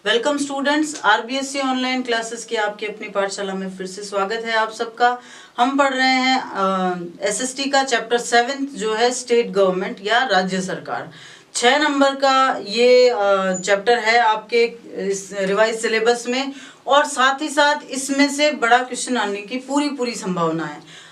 Welcome students, RBSC online classes की आपकी अपनी पाठशाला में फिर से स्वागत है आप सबका। हम पढ़ रहे हैं एसएसटी का चैप्टर 7 जो है स्टेट गवर्नमेंट या राज्य सरकार। 6 नंबर का ये चैप्टर है आपके इस रिवाइज सिलेबस में, और साथ ही साथ इसमें से बड़ा क्वेश्चन आने की पूरी संभावना है।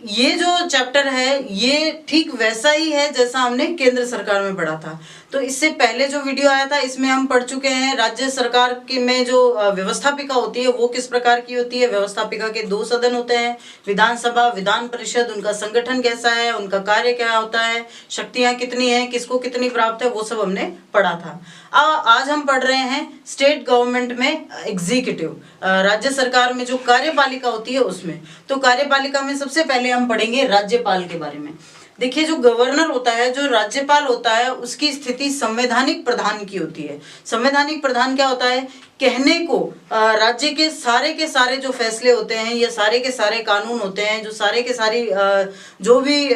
ये जो चैप्टर है ये ठीक वैसा ही है जैसा हमने केंद्र सरकार में पढ़ा था। तो इससे पहले जो वीडियो आया था इसमें हम पढ़ चुके हैं राज्य सरकार के में जो व्यवस्थापिका होती है वो किस प्रकार की होती है। व्यवस्थापिका के 2 सदन होते हैं, विधानसभा, विधान परिषद। उनका संगठन कैसा है, उनका कार्य क्या होता है, शक्तियां कितनी है, किसको कितनी प्राप्त है, वो सब हमने पढ़ा था। आज हम पढ़ रहे हैं स्टेट गवर्नमेंट में एग्जीक्यूटिव, राज्य सरकार में जो कार्यपालिका होती है उसमें। तो कार्यपालिका में सबसे पहले हम पढ़ेंगे राज्यपाल के बारे में। देखिए, जो गवर्नर होता है, जो राज्यपाल होता है, उसकी स्थिति संवैधानिक प्रधान की होती है। संवैधानिक प्रधान क्या होता है? कहने को राज्य के सारे जो फैसले होते हैं या सारे के सारे कानून होते हैं, जो सारे के सारी जो भी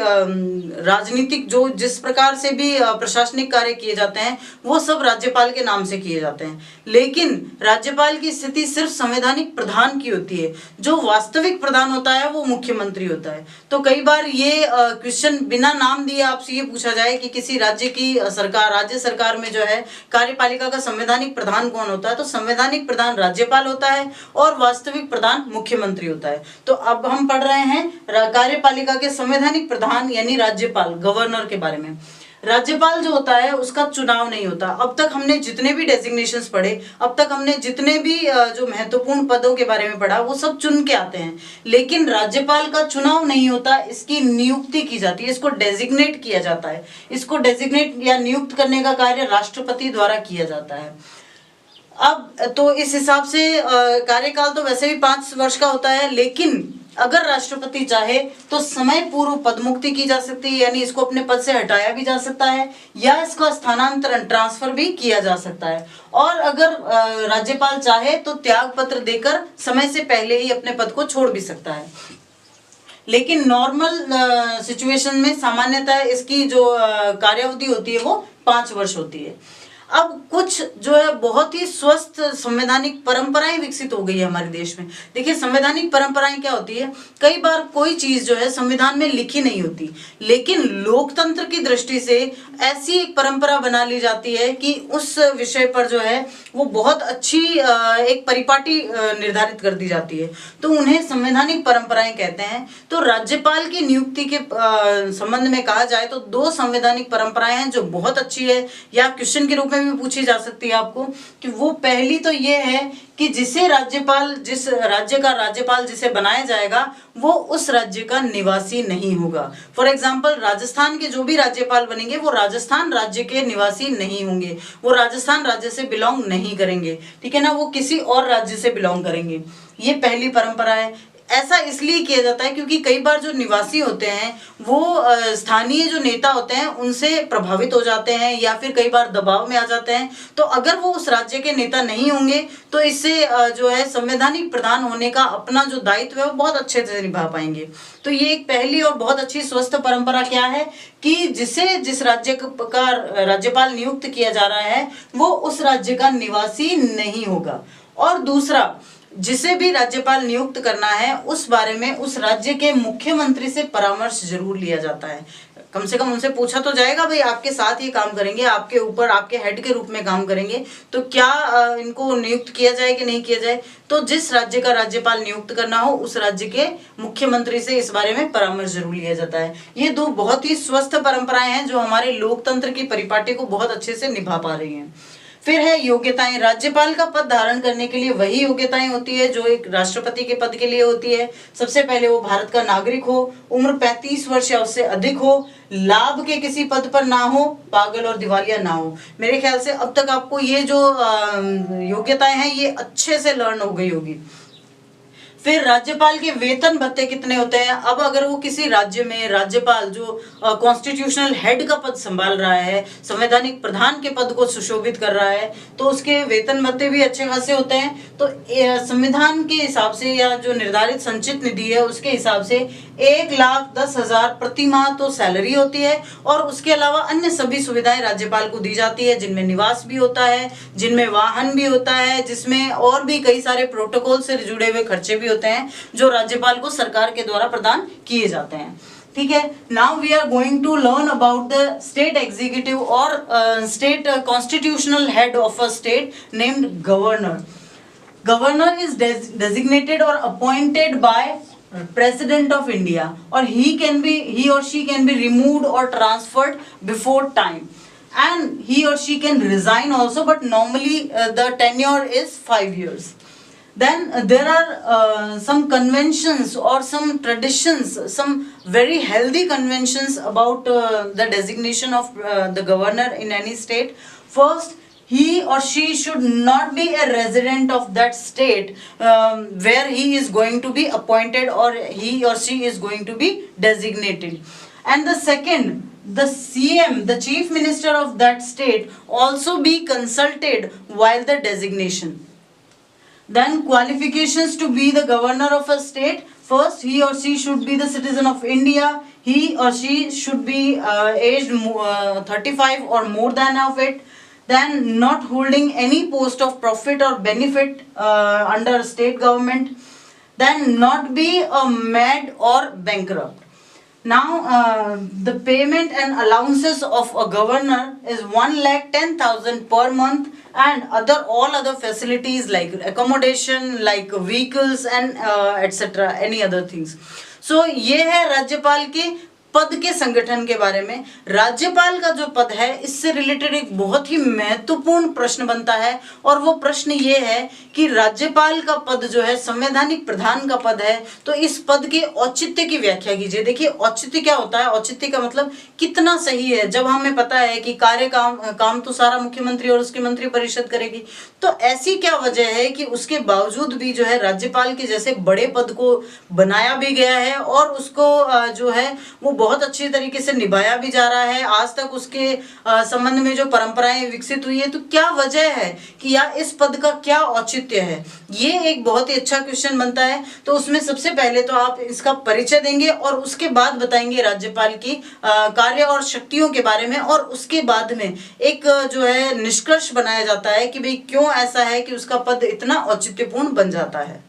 राजनीतिक जो जिस प्रकार से भी प्रशासनिक कार्य किए जाते हैं वो सब राज्यपाल के नाम से किए जाते हैं। लेकिन राज्यपाल की स्थिति सिर्फ संवैधानिक प्रधान की होती है। जो वास्तविक प्रधान होता है वो मुख्यमंत्री होता है। तो कई बार ये क्वेश्चन बिना नाम दिए आपसे ये पूछा जाए कि किसी राज्य की सरकार, राज्य सरकार में जो है कार्यपालिका का संवैधानिक प्रधान कौन होता है, तो संवैधानिक प्रधान राज्यपाल होता है और वास्तविक प्रधान मुख्यमंत्री होता है। तो अब हम पढ़ रहे हैं कार्यपालिका के संवैधानिक प्रधान यानी राज्यपाल, गवर्नर के बारे में। राज्यपाल जो होता है उसका चुनाव नहीं होता। अब तक हमने जितने भी डेजिग्नेशंस पढ़े, अब तक हमने जितने भी जो महत्वपूर्ण पदों के बारे में पढ़ा वो सब चुन के आते हैं। लेकिन राज्यपाल का चुनाव नहीं होता, इसकी नियुक्ति की जाती है, इसको डेजिग्नेट किया जाता है। इसको डेजिग्नेट या नियुक्त करने का कार्य राष्ट्रपति द्वारा किया जाता है। अब तो इस हिसाब से कार्यकाल तो वैसे भी 5 वर्ष का होता है, लेकिन अगर राष्ट्रपति चाहे तो समय पूर्व पदमुक्ति की जा सकती है, यानी इसको अपने पद से हटाया भी जा सकता है या इसका स्थानांतरण, ट्रांसफर भी किया जा सकता है। और अगर राज्यपाल चाहे तो त्याग पत्र देकर समय से पहले ही अपने पद को छोड़ भी सकता है। लेकिन नॉर्मल सिचुएशन में सामान्यतः इसकी जो कार्यावधि होती है वो 5 वर्ष होती है। अब कुछ जो है बहुत ही स्वस्थ संवैधानिक परंपराएं विकसित हो गई है हमारे देश में। देखिए, संवैधानिक परंपराएं क्या होती है? कई बार कोई चीज जो है संविधान में लिखी नहीं होती, लेकिन लोकतंत्र की दृष्टि से ऐसी एक परंपरा बना ली जाती है कि उस विषय पर जो है वो बहुत अच्छी एक परिपाटी निर्धारित कर दी जाती है। तो उन्हें संवैधानिक परंपराएं कहते हैं। तो राज्यपाल की नियुक्ति के संबंध में कहा जाए तो 2 संवैधानिक परंपराएं हैं जो बहुत अच्छी है, या क्वेश्चन के रूप में भी पूछी जा सकती है आपको कि वो पहली तो ये है कि जिसे राज्यपाल, जिस राज्य का राज्यपाल जिसे बनाया जाएगा वो उस राज्य का निवासी नहीं होगा। फॉर एग्जाम्पल, राजस्थान के जो भी राज्यपाल बनेंगे वो राजस्थान राज्य के निवासी नहीं होंगे, वो राजस्थान राज्य से बिलोंग नहीं करेंगे, ठीक है ना, वो किसी और राज्य से बिलोंग करेंगे। ये पहली परंपरा है। ऐसा इसलिए किया जाता है क्योंकि कई बार जो निवासी होते हैं वो स्थानीय जो नेता होते हैं उनसे प्रभावित हो जाते हैं या फिर कई बार दबाव में आ जाते हैं। तो अगर वो उस राज्य के नेता नहीं होंगे तो इससे जो है संवैधानिक प्रधान होने का अपना जो दायित्व है वो बहुत अच्छे से निभा पाएंगे। तो ये एक पहली और बहुत अच्छी स्वस्थ परंपरा क्या है कि जिस राज्य का राज्यपाल नियुक्त किया जा रहा है वो उस राज्य का निवासी नहीं होगा। और दूसरा, जिसे भी राज्यपाल नियुक्त करना है उस बारे में उस राज्य के मुख्यमंत्री से परामर्श जरूर लिया जाता है। कम से कम उनसे पूछा तो जाएगा, भाई आपके साथ ये काम करेंगे, आपके ऊपर आपके हेड के रूप में काम करेंगे, तो क्या इनको नियुक्त किया जाए कि नहीं किया जाए। तो जिस राज्य का राज्यपाल नियुक्त करना हो उस राज्य के मुख्यमंत्री से इस बारे में परामर्श जरूर लिया जाता है। ये 2 बहुत ही स्वस्थ परंपराएं हैं जो हमारे लोकतंत्र की परिपाटी को बहुत अच्छे से निभा पा रही हैं। फिर है योग्यताएं। राज्यपाल का पद धारण करने के लिए वही योग्यताएं होती है जो एक राष्ट्रपति के पद के लिए होती है। सबसे पहले वो भारत का नागरिक हो, उम्र 35 वर्ष या उससे अधिक हो, लाभ के किसी पद पर ना हो, पागल और दिवालिया ना हो। मेरे ख्याल से अब तक आपको ये जो योग्यताएं हैं ये अच्छे से लर्न हो गई होगी। फिर राज्यपाल के वेतन भत्ते कितने होते हैं। अब अगर वो किसी राज्य में राज्यपाल जो कॉन्स्टिट्यूशनल हेड का पद संभाल रहा है, संवैधानिक प्रधान के पद को सुशोभित कर रहा है, तो उसके वेतन भत्ते भी अच्छे खासे होते हैं। तो संविधान के हिसाब से या जो निर्धारित संचित निधि है उसके हिसाब से 1,10,000 प्रति माह तो सैलरी होती है, और उसके अलावा अन्य सभी सुविधाएं राज्यपाल को दी जाती है, जिनमें निवास भी होता है, जिनमें वाहन भी होता है, जिसमें और भी कई सारे प्रोटोकॉल से जुड़े हुए खर्चे भी होते हैं जो राज्यपाल को सरकार के द्वारा प्रदान किए जाते हैं। ठीक है, now we are going to learn about the state executive और state constitutional head of a state named governor. Governor is designated or appointed by President of India, or he or she can be removed or transferred before time, and he or she can resign also, but normally the tenure is 5 years. Then there are some conventions or some traditions, some very healthy conventions about the designation of the governor in any state. First, he or she should not be a resident of that state where he is going to be appointed or he or she is going to be designated. And the second, the CM, the chief minister of that state, also be consulted while the designation. Then qualifications to be the governor of a state: first, he or she should be the citizen of India. He or she should be aged 35 or more than of it. Then not holding any post of profit or benefit under state government. Then not be a mad or bankrupt. Now the payment and allowances of a governor is 1,10,000 per month, and all other facilities like accommodation, like vehicles and etc. any other things. So ये है राज्यपाल के पद के संगठन के बारे में। राज्यपाल का जो पद है, इससे रिलेटेड एक बहुत ही महत्वपूर्ण प्रश्न बनता है, और वो प्रश्न ये है कि राज्यपाल का पद जो है संवैधानिक प्रधान का पद है, तो इस पद के औचित्य की व्याख्या कीजिए। देखिए औचित्य क्या होता है, औचित्य का मतलब कितना सही है। जब हमें पता है कि काम तो सारा मुख्यमंत्री और उसकी मंत्री परिषद करेगी, तो ऐसी क्या वजह है कि उसके बावजूद भी जो है राज्यपाल के जैसे बड़े पद को बनाया भी गया है, और उसको जो है वो बहुत अच्छी तरीके से निभाया भी जा रहा है। आज तक उसके संबंध में जो परंपराएं विकसित हुई है, तो क्या वजह है कि या इस पद का क्या औचित्य है, ये एक बहुत ही अच्छा क्वेश्चन बनता है। तो उसमें सबसे पहले तो आप इसका परिचय देंगे, और उसके बाद बताएंगे राज्यपाल की कार्य और शक्तियों के बारे में, और उसके बाद में एक जो है निष्कर्ष बनाया जाता है कि भाई क्यों ऐसा है कि उसका पद इतना औचित्यपूर्ण बन जाता है।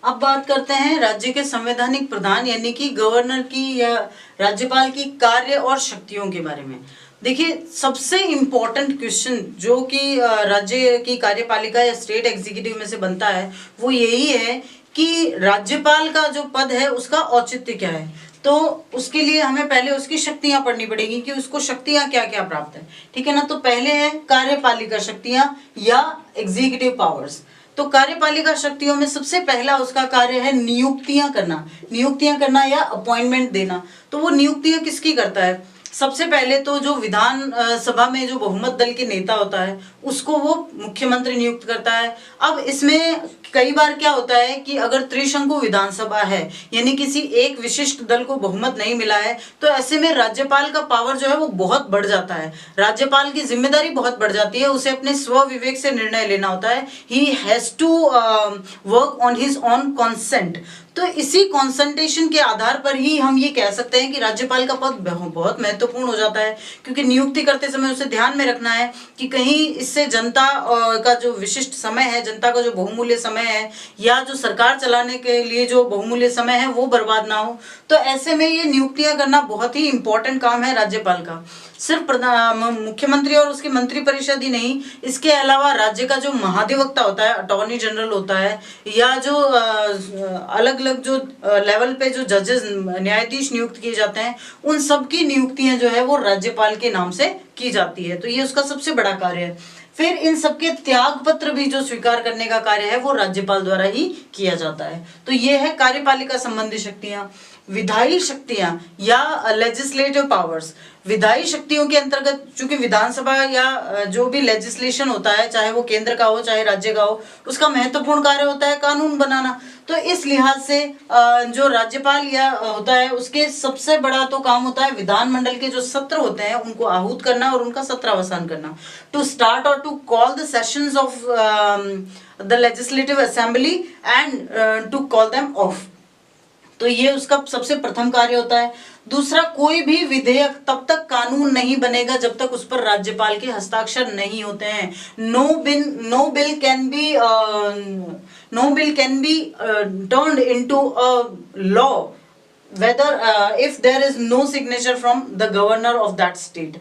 अब बात करते हैं राज्य के संवैधानिक प्रधान यानी कि गवर्नर की या राज्यपाल की कार्य और शक्तियों के बारे में। देखिए सबसे इम्पोर्टेंट क्वेश्चन जो कि राज्य की कार्यपालिका या स्टेट एग्जीक्यूटिव में से बनता है, वो यही है कि राज्यपाल का जो पद है उसका औचित्य क्या है। तो उसके लिए हमें पहले उसकी शक्तियां पढ़नी पड़ेगी कि उसको शक्तियां क्या क्या प्राप्त है। ठीक है ना, तो पहले है कार्यपालिका शक्तियां या एग्जीक्यूटिव पावर्स। तो कार्यपालिका शक्तियों में सबसे पहला उसका कार्य है नियुक्तियां करना या अपॉइंटमेंट देना। तो वो नियुक्तियां किसकी करता है? सबसे पहले तो जो विधान सभा में जो बहुमत दल के नेता होता है उसको वो मुख्यमंत्री नियुक्त करता है। अब इसमें कई बार क्या होता है कि अगर त्रिशंकु विधानसभा है यानी किसी एक विशिष्ट दल को बहुमत नहीं मिला है, तो ऐसे में राज्यपाल का पावर जो है वो बहुत बढ़ जाता है, राज्यपाल की जिम्मेदारी बहुत बढ़ जाती है। उसे अपने स्व विवेक से निर्णय लेना होता है। He has to work on his own consent. तो इसी कॉन्सेंट्रेशन के आधार पर ही हम ये कह सकते हैं कि राज्यपाल का पद बहुत महत्वपूर्ण हो जाता है, क्योंकि नियुक्ति करते समय उसे ध्यान में रखना है कि कहीं इससे जनता का जो विशिष्ट समय है, जनता का जो बहुमूल्य समय है, या जो सरकार चलाने के लिए जो बहुमूल्य समय है वो बर्बाद ना हो। तो ऐसे में ये नियुक्तियां करना बहुत ही इंपॉर्टेंट काम है राज्यपाल का। सिर्फ मुख्यमंत्री और उसकी मंत्री परिषद ही नहीं, इसके अलावा राज्य का जो महाधिवक्ता होता है, अटॉर्नी जनरल होता है, या जो अलग अलग जो लेवल पे जो जजेस न्यायाधीश नियुक्त किए जाते हैं, उन सब की नियुक्तियां जो है वो राज्यपाल के नाम से की जाती है। तो ये उसका सबसे बड़ा कार्य है। फिर इन सबके त्याग पत्र भी जो स्वीकार करने का कार्य है वो राज्यपाल द्वारा ही किया जाता है। तो ये है कार्यपालिका संबंधी शक्तियां। विधायी शक्तियां या लेजिस्लेटिव पावर्स। विधायी शक्तियों के अंतर्गत चूंकि विधानसभा या जो भी लेजिस्लेशन होता है, चाहे वो केंद्र का हो चाहे राज्य का हो, उसका महत्वपूर्ण कार्य होता है कानून बनाना। तो इस लिहाज से जो राज्यपाल या होता है उसके सबसे बड़ा तो काम होता है विधानमंडल के जो सत्र होते हैं उनको आहूत करना और उनका सत्रावसान करना। टू स्टार्ट और to call the sessions of the legislative assembly and to call them off. तो ये उसका सबसे प्रथम कार्य होता है। दूसरा, कोई भी विधेयक तब तक कानून नहीं बनेगा जब तक उस पर राज्यपाल के हस्ताक्षर नहीं होते हैं। No bill can be turned into a law whether if there is no signature from the governor of that state।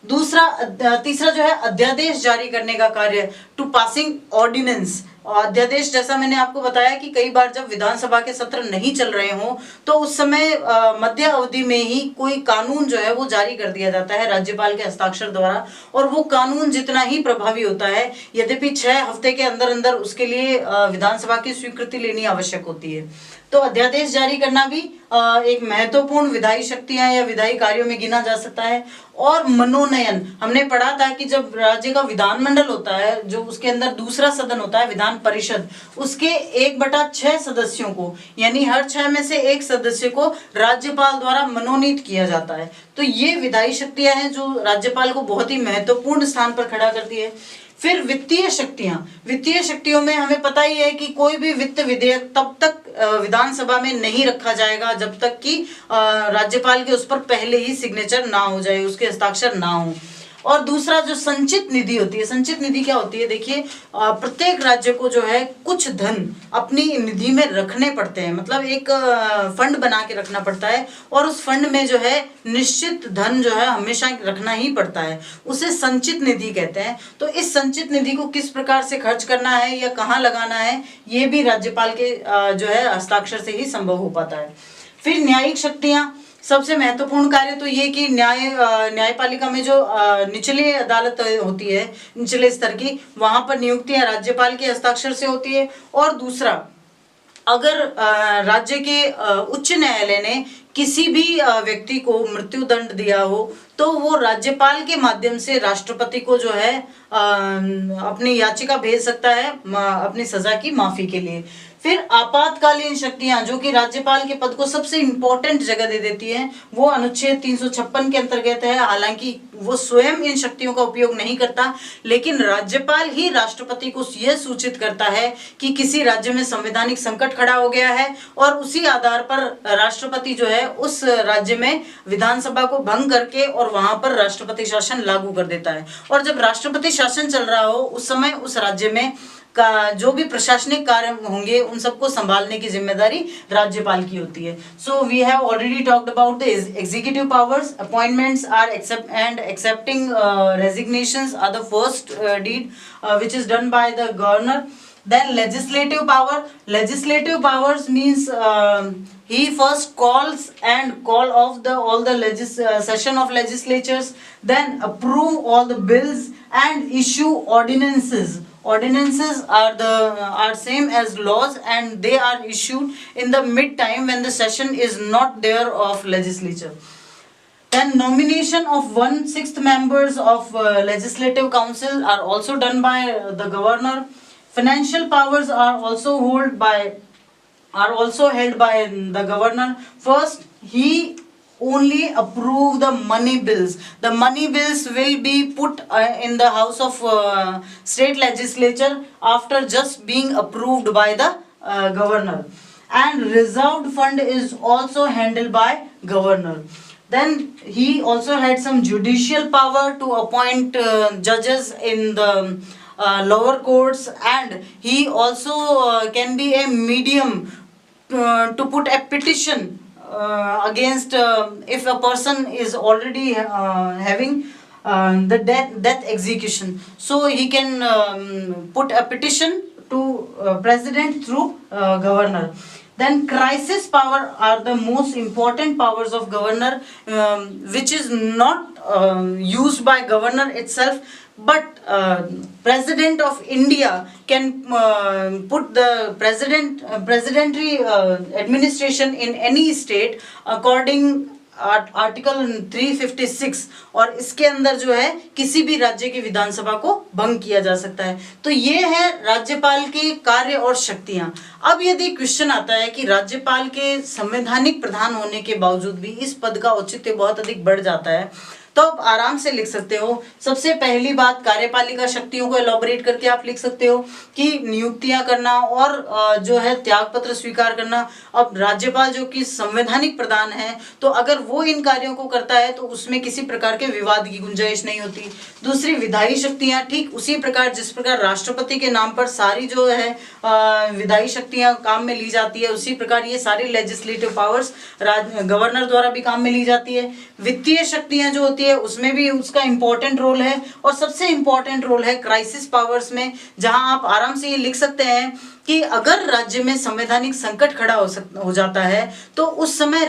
तीसरा जो है अध्यादेश जारी करने का कार्य, टू पासिंग ऑर्डिनेंस। अध्यादेश, जैसा मैंने आपको बताया कि कई बार जब विधानसभा के सत्र नहीं चल रहे हो तो उस समय मध्य अवधि में ही कोई कानून जो है वो जारी कर दिया जाता है राज्यपाल के हस्ताक्षर द्वारा, और वो कानून जितना ही प्रभावी होता है, यद्यपि 6 हफ्ते के अंदर अंदर उसके लिए विधानसभा की स्वीकृति लेनी आवश्यक होती है। तो अध्यादेश जारी करना भी एक महत्वपूर्ण विधायी शक्तियां या विधायी कार्यों में गिना जा सकता है। और मनोनयन, हमने पढ़ा था कि जब राज्य का विधानमंडल होता है, जो उसके अंदर दूसरा सदन होता है विधान परिषद, उसके 1/6 सदस्यों को, यानी हर 6 में से 1 सदस्य को राज्यपाल द्वारा मनोनीत किया जाता है। तो ये विधायी शक्तियां हैं जो राज्यपाल को बहुत ही महत्वपूर्ण स्थान पर खड़ा करती है। फिर वित्तीय शक्तियां, वित्तीय शक्तियों में हमें पता ही है कि कोई भी वित्त विधेयक तब तक विधानसभा में नहीं रखा जाएगा जब तक कि राज्यपाल के उस पर पहले ही सिग्नेचर ना हो जाए, उसके हस्ताक्षर ना हो। और दूसरा जो संचित निधि होती है, संचित निधि क्या होती है, देखिए प्रत्येक राज्य को जो है कुछ धन अपनी निधि में रखने पड़ते हैं, मतलब एक फंड बना के रखना पड़ता है, और उस फंड में जो है निश्चित धन जो है हमेशा रखना ही पड़ता है, उसे संचित निधि कहते हैं। तो इस संचित निधि को किस प्रकार से खर्च करना है या कहाँ लगाना है, ये भी राज्यपाल के जो है हस्ताक्षर से ही संभव हो पाता है। फिर न्यायिक शक्तियां, सबसे महत्वपूर्ण कार्य तो ये कि न्यायपालिका में जो निचली अदालत होती है, निचले स्तर की, वहां पर नियुक्तियां राज्यपाल के हस्ताक्षर से होती है। और दूसरा, अगर राज्य के उच्च न्यायालय ने किसी भी व्यक्ति को मृत्यु दंड दिया हो तो वो राज्यपाल के माध्यम से राष्ट्रपति को जो है अपनी याचिका भेज सकता है अपनी सजा की माफी के लिए। फिर आपातकालीन शक्तियां, जो कि राज्यपाल के पद को सबसे इंपॉर्टेंट जगह दे देती हैं, वो अनुच्छेद 356 के अंतर्गत है। हालांकि वो स्वयं इन शक्तियों का उपयोग नहीं करता, लेकिन राज्यपाल ही राष्ट्रपति को यह सूचित करता है कि किसी राज्य में संवैधानिक संकट खड़ा हो गया है, और उसी आधार पर राष्ट्रपति जो है उस राज्य में विधानसभा को भंग करके और वहां पर राष्ट्रपति शासन लागू कर देता है। और जब राष्ट्रपति शासन चल रहा हो उस समय उस राज्य में का जो भी प्रशासनिक कार्य होंगे उन सबको संभालने की जिम्मेदारी राज्यपाल की होती है। So we have already talked about the executive powers. Appointments are accepting resignations are the first deed which is done by the governor. Then legislative power. Legislative powers means he first calls off all the session of legislatures, then approve all the bills and issue ordinances. Ordinances are same as laws, and they are issued in the mid time when the session is not there of legislature. Then nomination of 1/6 members of legislative council are also done by the governor. Financial powers are also held by the governor. First, he only approve the money bills. The money bills will be put in the house of state legislature after just being approved by the governor. And reserved fund is also handled by governor. Then he also had some judicial power to appoint judges in the lower courts, and he also can be a medium to put a petition against if a person is already having the death execution. So he can put a petition to president through governor. Then crisis power are the most important powers of governor, which is not used by governor itself, but president of India can put the presidential administration in any state according article 356, और इसके अंदर जो है किसी भी राज्य की विधानसभा को भंग किया जा सकता है। तो ये है राज्यपाल के कार्य और शक्तियां। अब यदि क्वेश्चन आता है कि राज्यपाल के संवैधानिक प्रधान होने के बावजूद भी इस पद का औचित्य बहुत अधिक बढ़ जाता है, तो आप आराम से लिख सकते हो। सबसे पहली बात, कार्यपालिका शक्तियों को एलॉबरेट करके आप लिख सकते हो कि नियुक्तियां करना और जो है त्याग पत्र स्वीकार करना। अब राज्यपाल जो कि संवैधानिक प्रधान है, तो अगर वो इन कार्यों को करता है तो उसमें किसी प्रकार के विवाद की गुंजाइश नहीं होती। दूसरी, विधायी शक्तियां, ठीक उसी प्रकार जिस प्रकार राष्ट्रपति के नाम पर सारी जो है विधायी शक्तियां काम में ली जाती है, उसी प्रकार ये सारी लेजिस्लेटिव पावर्स गवर्नर द्वारा भी काम में ली जाती है। वित्तीय शक्तियां जो होती है उसमें भी उसका इंपॉर्टेंट रोल है। और सबसे इंपॉर्टेंट रोल है क्राइसिस पावर्स में, जहां आप आराम से ये लिख सकते हैं कि अगर राज्य में संवैधानिक संकट खड़ा हो जाता है तो उस समय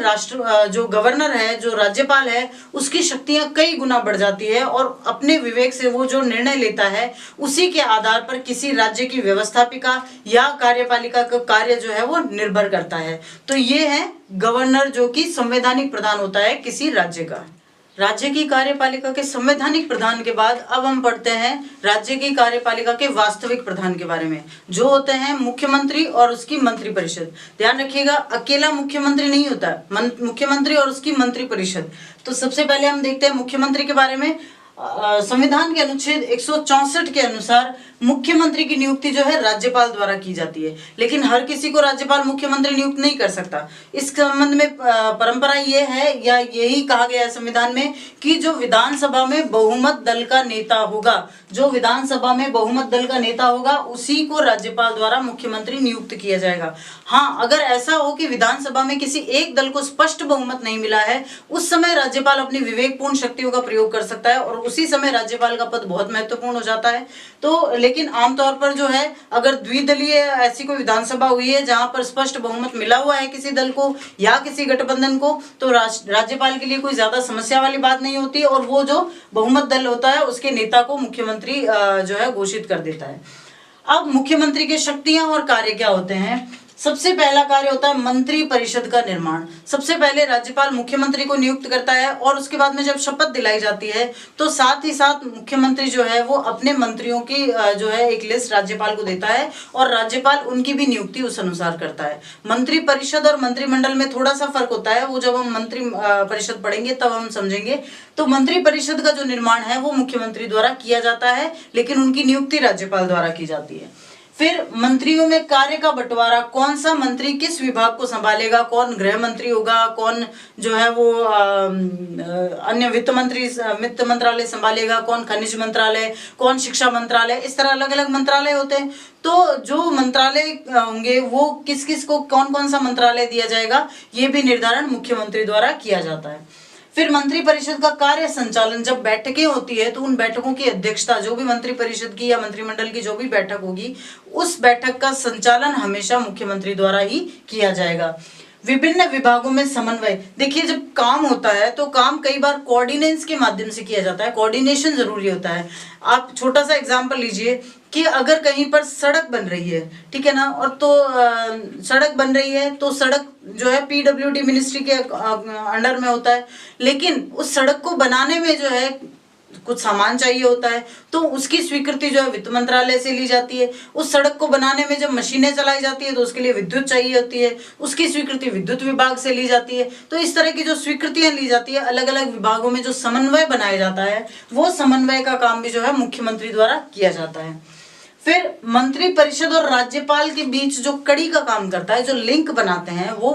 जो गवर्नर है, जो राज्यपाल है, उसकी शक्तियां कई गुना बढ़ जाती है और अपने विवेक से वो जो निर्णय लेता है उसी के आधार पर किसी राज्य की व्यवस्थापिका या कार्यपालिका का कार्य जो है वो निर्भर करता है। तो ये है गवर्नर, जो कि संवैधानिक प्रधान होता है किसी राज्य का। राज्य की कार्यपालिका के संवैधानिक प्रधान के बाद अब हम पढ़ते हैं राज्य की कार्यपालिका के वास्तविक प्रधान के बारे में, जो होते हैं मुख्यमंत्री और उसकी मंत्रिपरिषद। ध्यान रखिएगा, अकेला मुख्यमंत्री नहीं होता, मुख्यमंत्री और उसकी मंत्रिपरिषद। तो सबसे पहले हम देखते हैं मुख्यमंत्री के बारे में। संविधान के अनुच्छेद 164 के अनुसार मुख्यमंत्री की नियुक्ति जो है राज्यपाल द्वारा की जाती है, लेकिन हर किसी को राज्यपाल मुख्यमंत्री नियुक्त नहीं कर सकता। इस संबंध में परंपरा ये है या यही कहा गया है संविधान में कि जो विधानसभा में बहुमत दल का नेता होगा, जो विधानसभा में बहुमत दल का नेता होगा, उसी को राज्यपाल द्वारा मुख्यमंत्री नियुक्त किया जाएगा। हाँ, अगर ऐसा हो कि विधानसभा में किसी एक दल को स्पष्ट बहुमत नहीं मिला है, उस समय राज्यपाल अपनी विवेकपूर्ण शक्तियों का प्रयोग कर सकता है और उसी समय राज्यपाल का पद बहुत महत्वपूर्ण हो जाता है। तो लेकिन आमतौर पर जो है, अगर द्विदलीय ऐसी कोई विधानसभा हुई है जहां पर स्पष्ट बहुमत मिला हुआ है किसी दल को या किसी गठबंधन को, तो राज्यपाल के लिए कोई ज्यादा समस्या वाली बात नहीं होती और वो जो बहुमत दल होता है उसके नेता को मुख्यमंत्री जो है घोषित कर देता है। अब मुख्यमंत्री की शक्तियां और कार्य क्या होते हैं? सबसे पहला कार्य होता है मंत्री परिषद का निर्माण। सबसे पहले राज्यपाल मुख्यमंत्री को नियुक्त करता है और उसके बाद में जब शपथ दिलाई जाती है तो साथ ही साथ मुख्यमंत्री जो है वो अपने मंत्रियों की जो है एक लिस्ट राज्यपाल को देता है और राज्यपाल उनकी भी नियुक्ति उस अनुसार करता है। मंत्री परिषद और मंत्रिमंडल में थोड़ा सा फर्क होता है, वो जब हम मंत्री परिषद पढ़ेंगे तब हम समझेंगे। तो मंत्री परिषद का जो निर्माण है वो मुख्यमंत्री द्वारा किया जाता है, लेकिन उनकी नियुक्ति राज्यपाल द्वारा की जाती है। फिर मंत्रियों में कार्य का बंटवारा, कौन सा मंत्री किस विभाग को संभालेगा, कौन गृह मंत्री होगा, कौन जो है वो अन्य वित्त मंत्रालय संभालेगा, कौन खनिज मंत्रालय, कौन शिक्षा मंत्रालय, इस तरह अलग अलग मंत्रालय होते हैं। तो जो मंत्रालय होंगे वो किस किस को कौन कौन सा मंत्रालय दिया जाएगा, ये भी निर्धारण मुख्यमंत्री द्वारा किया जाता है। फिर मंत्री परिषद का कार्य संचालन, जब बैठकें होती है तो उन बैठकों की अध्यक्षता, जो भी मंत्री परिषद की या मंत्रिमंडल की जो भी बैठक होगी, उस बैठक का संचालन हमेशा मुख्यमंत्री द्वारा ही किया जाएगा। विभिन्न विभागों में समन्वय, देखिए जब काम होता है तो काम कई बार कोऑर्डिनेंस के माध्यम से किया जाता है, कोऑर्डिनेशन जरूरी होता है। आप छोटा सा एग्जांपल लीजिए कि अगर कहीं पर सड़क बन रही है, ठीक है ना, और तो सड़क बन रही है तो सड़क जो है पीडब्ल्यूडी मिनिस्ट्री के अंडर में होता है, लेकिन उस सड़क को बनाने में जो है कुछ सामान चाहिए होता है तो उसकी स्वीकृति जो है वित्त मंत्रालय से ली जाती है। उस सड़क को बनाने में जब मशीनें चलाई जाती है तो उसके लिए विद्युत चाहिए होती है, उसकी स्वीकृति विद्युत विभाग से ली जाती है। तो इस तरह की जो स्वीकृतियां ली जाती है, अलग अलग विभागों में जो समन्वय बनाया जाता है, वो समन्वय का काम भी जो है मुख्यमंत्री द्वारा किया जाता है। फिर मंत्री परिषद और राज्यपाल के बीच जो कड़ी का काम करता है, जो लिंक बनाते हैं, वो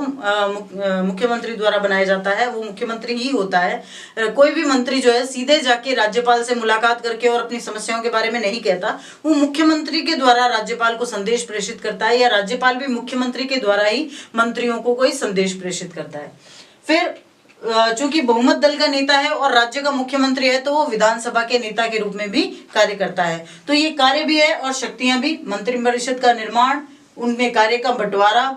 मुख्यमंत्री द्वारा बनाया जाता है, वो मुख्यमंत्री ही होता है। कोई भी मंत्री जो है सीधे जाके राज्यपाल से मुलाकात करके और अपनी समस्याओं के बारे में नहीं कहता, वो मुख्यमंत्री के द्वारा राज्यपाल को संदेश प्रेषित करता है, या राज्यपाल भी मुख्यमंत्री के द्वारा ही मंत्रियों को कोई संदेश प्रेषित करता है। फिर चूंकि बहुमत दल का नेता है और राज्य का मुख्यमंत्री है तो वो विधानसभा के नेता के रूप में भी कार्य करता है। तो ये कार्य भी है और शक्तियां भी, मंत्रिपरिषद का निर्माण, उनमें कार्य का बंटवारा,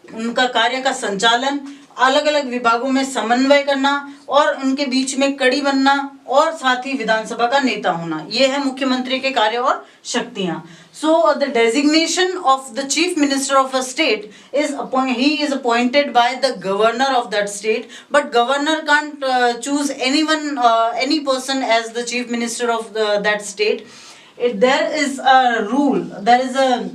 उनका कार्य का संचालन, अलग अलग विभागों में समन्वय करना और उनके बीच में कड़ी बनना और साथ ही विधानसभा का नेता होना, ये है मुख्यमंत्री के कार्य और शक्तियां। So the designation of the chief minister of a state is he is appointed by the governor of that state, but governor can't choose anyone, any person as the chief minister of that state. There is a rule, there is a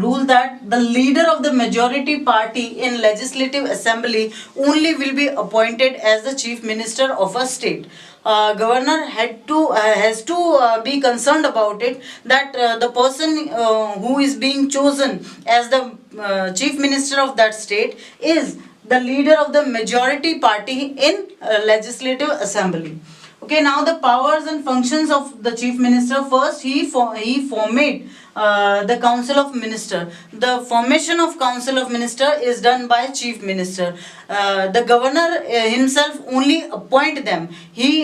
rule that the leader of the majority party in legislative assembly only will be appointed as the chief minister of a state. Governor has to be concerned about it that the person who is being chosen as the chief minister of that state is the leader of the majority party in legislative assembly. Okay, now the powers and functions of the chief minister. First, he formed the council of minister. The formation of council of minister is done by chief minister. The governor himself only appoint them. He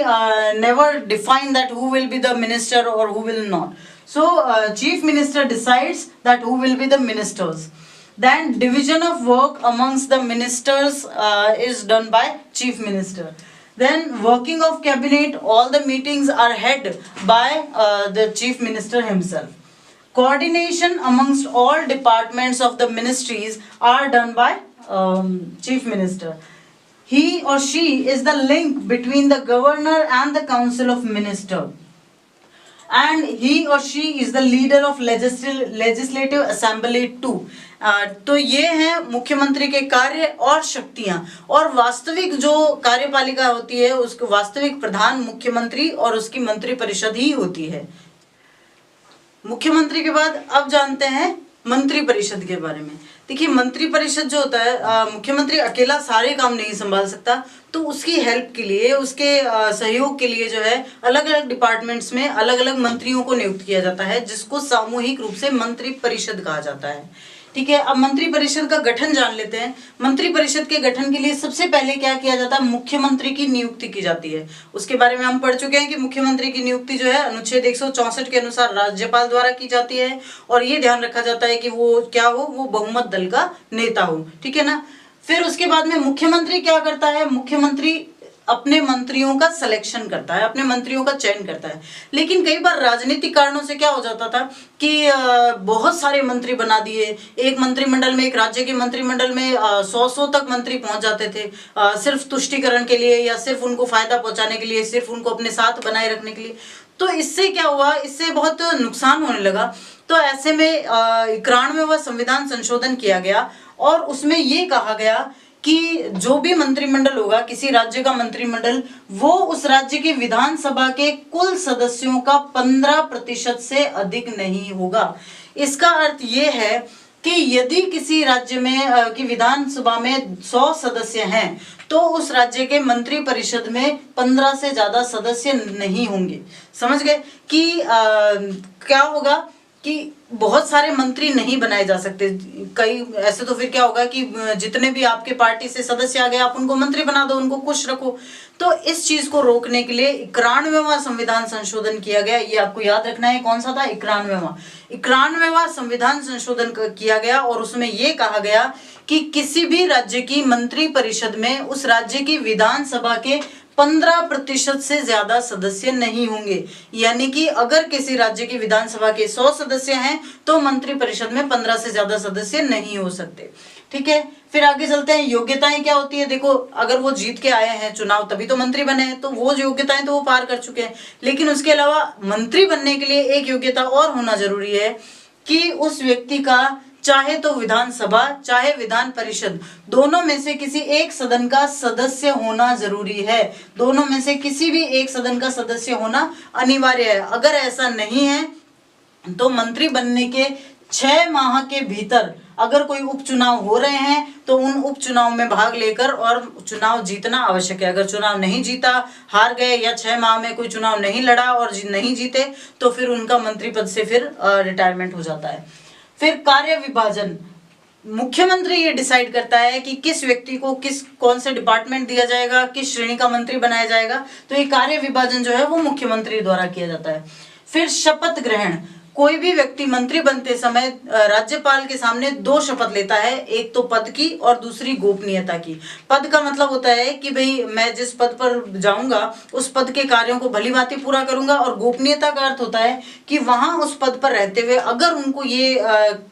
never define that who will be the minister or who will not. So chief minister decides that who will be the ministers. Then division of work amongst the ministers is done by chief minister. Then working of cabinet, all the meetings are held by the chief minister himself. Coordination amongst all departments of the ministries are done by chief minister. He or she is the link between the governor and the council of minister, and he or she is the leader of legislative assembly too. तो ये हैं मुख्यमंत्री के कार्य और शक्तियां, और वास्तविक जो कार्यपालिका होती है उसको वास्तविक प्रधान मुख्यमंत्री और उसकी मंत्री परिषद ही होती है। मुख्यमंत्री के बाद अब जानते हैं मंत्री परिषद के बारे में। देखिए, मंत्री परिषद जो होता है, मुख्यमंत्री अकेला सारे काम नहीं संभाल सकता, तो उसकी हेल्प के लिए, उसके सहयोग के लिए जो है अलग अलग डिपार्टमेंट्स में अलग अलग मंत्रियों को नियुक्त किया जाता है, जिसको सामूहिक रूप से मंत्री परिषद कहा जाता है। ठीक है, अब मंत्री परिषद का गठन जान लेते हैं। मंत्री परिषद के गठन के लिए सबसे पहले क्या किया जाता है, मुख्यमंत्री की नियुक्ति की जाती है। उसके बारे में हम पढ़ चुके हैं कि मुख्यमंत्री की नियुक्ति जो है अनुच्छेद 164 के अनुसार राज्यपाल द्वारा की जाती है, और ये ध्यान रखा जाता है कि वो क्या हो, वो बहुमत दल का नेता हो। ठीक है ना। फिर उसके बाद में मुख्यमंत्री क्या करता है, मुख्यमंत्री अपने मंत्रियों का सिलेक्शन करता है, अपने मंत्रियों का चयन करता है। लेकिन कई बार राजनीतिक कारणों से क्या हो जाता था कि बहुत सारे मंत्री बना दिए। एक मंत्रिमंडल में, एक राज्य के मंत्रिमंडल में 100 तक मंत्री पहुंच जाते थे, सिर्फ तुष्टीकरण के लिए या सिर्फ उनको फायदा पहुंचाने के लिए, सिर्फ उनको अपने साथ बनाए रखने के लिए। तो इससे क्या हुआ, इससे बहुत नुकसान होने लगा। तो ऐसे में 91वां संविधान संशोधन किया गया, और उसमें ये कहा गया कि जो भी मंत्रिमंडल होगा, किसी राज्य का मंत्रिमंडल, वो उस राज्य की विधानसभा के कुल सदस्यों का 15% से अधिक नहीं होगा। इसका अर्थ ये है कि यदि किसी राज्य में की विधानसभा में 100 सदस्य हैं, तो उस राज्य के मंत्री परिषद में 15 से ज्यादा सदस्य नहीं होंगे। समझ गए कि क्या होगा कि बहुत सारे मंत्री नहीं बनाए जा सकते। कई ऐसे तो फिर क्या होगा कि जितने भी आपके पार्टी से सदस्य आ गए, आप उनको मंत्री बना दो, उनको खुश रखो। तो इस चीज को रोकने के लिए 91वां संविधान संशोधन किया गया। ये आपको याद रखना है, कौन सा था, 91वां संविधान संशोधन किया गया, और उसमें ये कहा गया कि किसी भी राज्य की मंत्री परिषद में उस राज्य की विधानसभा के 15% से ज्यादा सदस्य नहीं होंगे। यानी कि अगर किसी राज्य की विधानसभा के 100 सदस्य हैं, तो मंत्री परिषद में 15 से ज्यादा सदस्य नहीं हो सकते। ठीक है, फिर आगे चलते हैं। योग्यताएं क्या होती है, देखो, अगर वो जीत के आए हैं चुनाव, तभी तो मंत्री बने हैं, तो वो योग्यताएं तो वो पार कर चुके हैं। लेकिन उसके अलावा मंत्री बनने के लिए एक योग्यता और होना जरूरी है कि उस व्यक्ति का चाहे तो विधानसभा चाहे विधान परिषद, दोनों में से किसी एक सदन का सदस्य होना जरूरी है। दोनों में से किसी भी एक सदन का सदस्य होना अनिवार्य है। अगर ऐसा नहीं है तो मंत्री बनने के 6 माह के भीतर अगर कोई उपचुनाव हो रहे हैं तो उन उपचुनाव में भाग लेकर और चुनाव जीतना आवश्यक है। अगर चुनाव नहीं जीता, हार गए, या 6 माह में कोई चुनाव नहीं लड़ा और नहीं जीते, तो फिर उनका मंत्री पद से फिर रिटायरमेंट हो जाता है। फिर कार्य विभाजन, मुख्यमंत्री ये डिसाइड करता है कि किस व्यक्ति को कौन से डिपार्टमेंट दिया जाएगा, किस श्रेणी का मंत्री बनाया जाएगा। तो ये कार्य विभाजन जो है वो मुख्यमंत्री द्वारा किया जाता है। फिर शपथ ग्रहण, कोई भी व्यक्ति मंत्री बनते समय राज्यपाल के सामने 2 शपथ लेता है, एक तो पद की और दूसरी गोपनीयता की। पद का मतलब होता है कि भाई मैं जिस पद पर जाऊंगा उस पद के कार्यों को भली भांति पूरा करूंगा, और गोपनीयता का अर्थ होता है कि वहां उस पद पर रहते हुए अगर उनको ये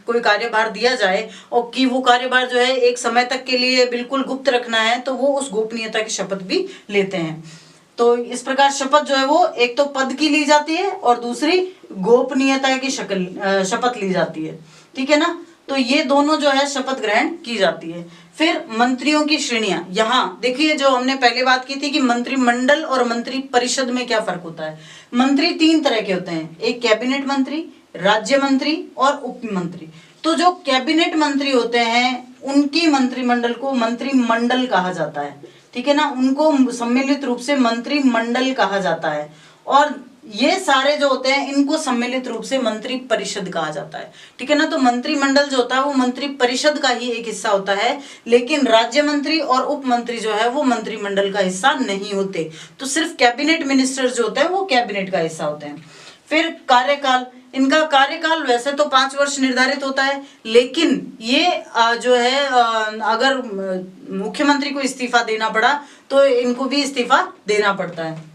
कोई कार्यभार दिया जाए और कि वो कार्यभार जो है एक समय तक के लिए बिल्कुल गुप्त रखना है, तो वो उस गोपनीयता की शपथ भी लेते हैं। तो इस प्रकार शपथ जो है वो एक तो पद की ली जाती है और दूसरी गोपनीयता की शपथ ली जाती है, ठीक है ना। तो ये दोनों जो है शपथ ग्रहण की जाती है। फिर मंत्रियों की श्रेणियां, यहाँ देखिए जो हमने पहले बात की थी कि मंत्रिमंडल और मंत्री परिषद में क्या फर्क होता है। मंत्री 3 तरह के होते हैं, एक कैबिनेट मंत्री, राज्य मंत्री और उप मंत्री। तो जो कैबिनेट मंत्री होते हैं उनकी मंत्रिमंडल को मंत्रिमंडल कहा जाता है, ठीक है ना, उनको सम्मिलित रूप से मंत्रिमंडल कहा जाता है। और ये सारे जो होते हैं इनको सम्मिलित रूप से मंत्री परिषद कहा जाता है, ठीक है ना। तो मंत्रिमंडल जो होता है वो मंत्री परिषद का ही एक हिस्सा होता है, लेकिन राज्य मंत्री और उप मंत्री जो है वो मंत्रिमंडल का हिस्सा नहीं होते। तो सिर्फ कैबिनेट मिनिस्टर जो होते हैं वो कैबिनेट का हिस्सा होते हैं। फिर कार्यकाल, इनका कार्यकाल वैसे तो 5 वर्ष निर्धारित होता है, लेकिन ये जो है अगर मुख्यमंत्री को इस्तीफा देना पड़ा तो इनको भी इस्तीफा देना पड़ता है।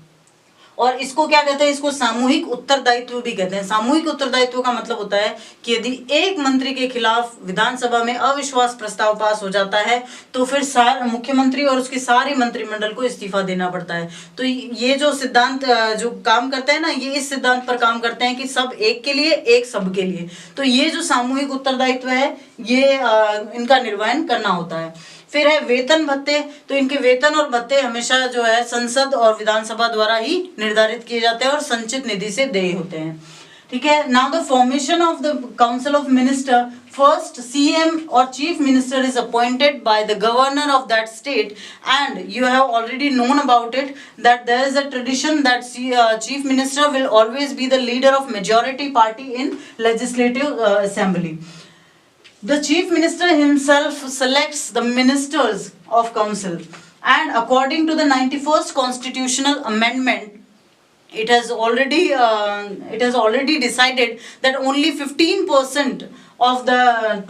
और इसको क्या कहते हैं, इसको सामूहिक उत्तरदायित्व भी कहते हैं। सामूहिक उत्तरदायित्व का मतलब होता है कि यदि एक मंत्री के खिलाफ विधानसभा में अविश्वास प्रस्ताव पास हो जाता है तो फिर मुख्यमंत्री और उसके सारे मंत्रिमंडल को इस्तीफा देना पड़ता है। तो ये जो सिद्धांत जो काम करते हैं ना, ये इस सिद्धांत पर काम करते हैं कि सब एक के लिए, एक सब के लिए। तो ये जो सामूहिक उत्तरदायित्व है ये इनका निर्वहन करना होता है। फिर है वेतन भत्ते, तो इनके वेतन और भत्ते हमेशा जो है संसद और विधानसभा द्वारा ही निर्धारित किए जाते हैं और संचित निधि से देय होते हैं, ठीक है। Now the formation of the council of minister, first CM और chief minister is appointed by the governor of that state and you have already known about it that there is a tradition that chief minister will always be the leader of majority party in legislative assembly. The chief minister himself selects the ministers of council, and according to the 91st constitutional amendment, it has already decided that only 15% of the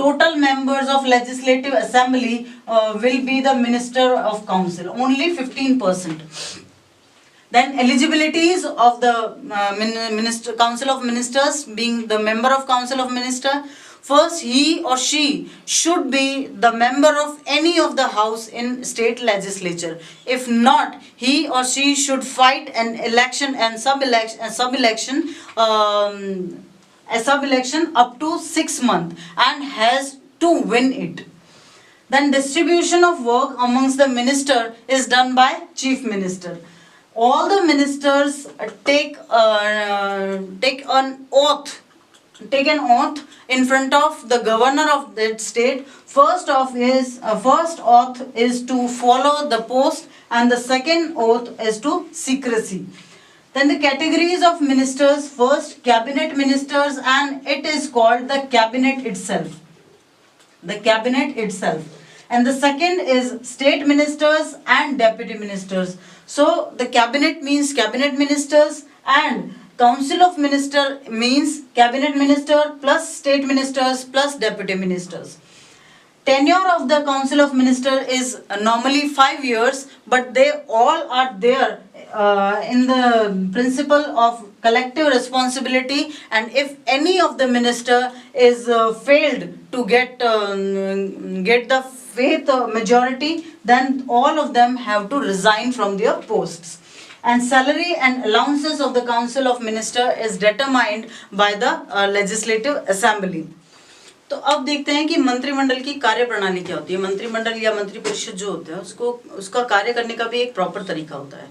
total members of legislative assembly will be the minister of council. Only 15%. Then eligibilities of the council of ministers, being the member of council of minister. First, he or she should be the member of any of the house in state legislature. If not, he or she should fight an election and sub-election up to 6 months and has to win it. Then distribution of work amongst the minister is done by chief minister. All the ministers take an oath in front of the governor of that state. First oath is to follow the post and the second oath is to secrecy. Then the categories of ministers, first cabinet ministers, and it is called the cabinet itself. The cabinet itself. And the second is state ministers and deputy ministers. So the cabinet means cabinet ministers and council of minister means cabinet minister plus state ministers plus deputy ministers. Tenure of the council of minister is normally 5 years, but they all are there in the principle of collective responsibility, and if any of the minister is failed to get the faith majority, then all of them have to resign from their posts. And salary and allowances of the council of minister is determined by the legislative assembly. तो अब देखते हैं कि मंत्रिमंडल की कार्य प्रणाली क्या होती है। मंत्रिमंडल या मंत्री परिषद जो होते हैं उसका कार्य करने का भी एक प्रॉपर तरीका होता है।